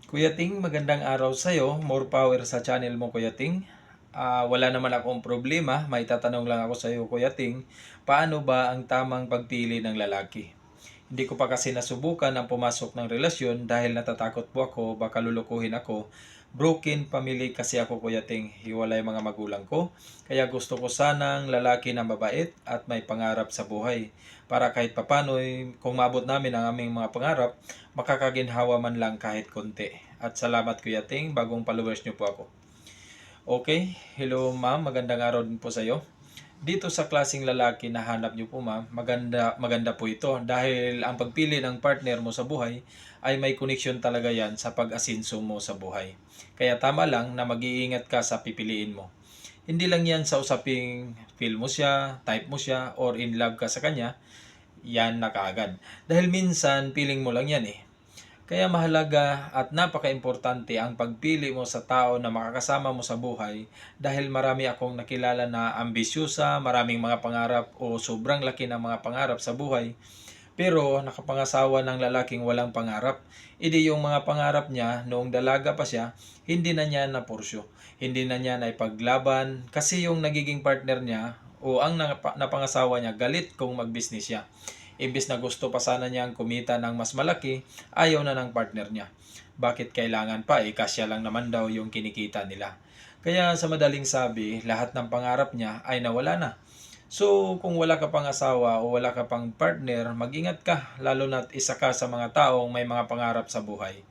Kuya Ting, magandang araw sa'yo. More power sa channel mo, Kuya Ting. Wala naman akong problema. May tatanong lang ako sa'yo, Kuya Ting. Paano ba ang tamang pagpili ng lalaki? Hindi ko pa kasi nasubukan ang pumasok ng relasyon dahil natatakot po ako, baka lulukuhin ako. Broken family kasi ako, Kuya Ting. Hiwalay mga magulang ko. Kaya gusto ko sanang lalaki na mabait at may pangarap sa buhay. Para kahit papano, kung maabot namin ang aming mga pangarap, makakaginhawa man lang kahit konti. At salamat, Kuya Ting. Bagong followers niyo po ako. Okay, hello ma'am, magandang araw din po sa iyo. Dito sa klaseng lalaki na hanap niyo po ma'am, maganda po ito dahil ang pagpili ng partner mo sa buhay ay may connection talaga yan sa pag-asinso mo sa buhay. Kaya tama lang na mag-iingat ka sa pipiliin mo. Hindi lang yan sa usaping feel mo siya, type mo siya, or in love ka sa kanya, yan na kaagad. Dahil minsan, feeling mo lang yan eh. Kaya mahalaga at napaka-importante ang pagpili mo sa tao na makakasama mo sa buhay dahil marami akong nakilala na ambisyosa, maraming mga pangarap o sobrang laki ng mga pangarap sa buhay. Pero nakapangasawa ng lalaking walang pangarap. Idi yung mga pangarap niya noong dalaga pa siya, hindi na niya napursyo. Hindi na niya naipaglaban kasi yung nagiging partner niya o ang napangasawa niya galit kung mag-business siya. Imbis na gusto pa sana niyang kumita ng mas malaki, ayaw na ng partner niya. Bakit kailangan pa? Kasya lang naman daw yung kinikita nila. Kaya sa madaling sabi, lahat ng pangarap niya ay nawala na. So, kung wala ka pang asawa o wala ka pang partner, mag-ingat ka, lalo na't isa ka sa mga taong may mga pangarap sa buhay.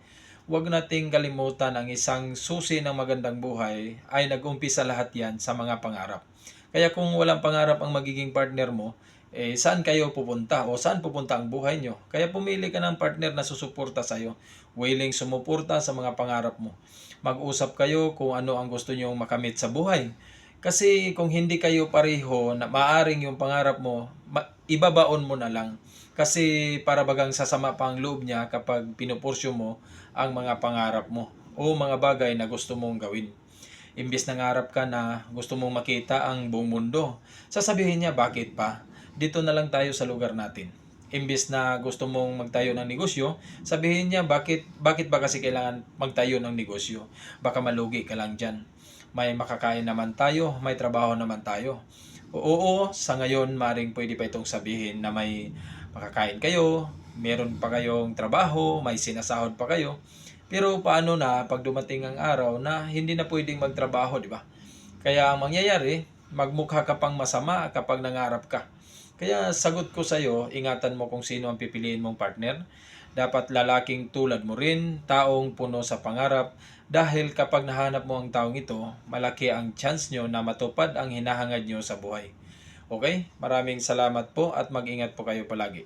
Huwag nating kalimutan ang isang susi ng magandang buhay ay nag-umpisa lahat yan sa mga pangarap. Kaya kung walang pangarap ang magiging partner mo, saan kayo pupunta o saan pupunta ang buhay nyo? Kaya pumili ka ng partner na susuporta sa'yo, willing sumuporta sa mga pangarap mo. Mag-usap kayo kung ano ang gusto nyo makamit sa buhay. Kasi kung hindi kayo pareho, na maaring yung pangarap mo, ibabaon mo na lang. Kasi para bagang sasama pa ang loob niya kapag pinupursyo mo ang mga pangarap mo o mga bagay na gusto mong gawin. Imbis nangarap ka na gusto mong makita ang buong mundo, sasabihin niya bakit pa? Dito na lang tayo sa lugar natin. Imbis na gusto mong magtayo ng negosyo, sabihin niya bakit ba kasi kailangan magtayo ng negosyo? Baka malugi ka lang diyan. May makakain naman tayo, may trabaho naman tayo. Oo, sa ngayon maring pwede pa itong sabihin na may makakain kayo, meron pa kayong trabaho, may sinasahod pa kayo. Pero paano na pag dumating ang araw na hindi na pwedeng magtrabaho, di ba? Kaya ang mangyayari, magmukha ka pang masama kapag nangarap ka. Kaya sagot ko sa iyo, ingatan mo kung sino ang pipiliin mong partner. Dapat lalaking tulad mo rin, taong puno sa pangarap, dahil kapag nahanap mo ang taong ito, malaki ang chance nyo na matupad ang hinahangad nyo sa buhay. Okay? Maraming salamat po at mag-ingat po kayo palagi.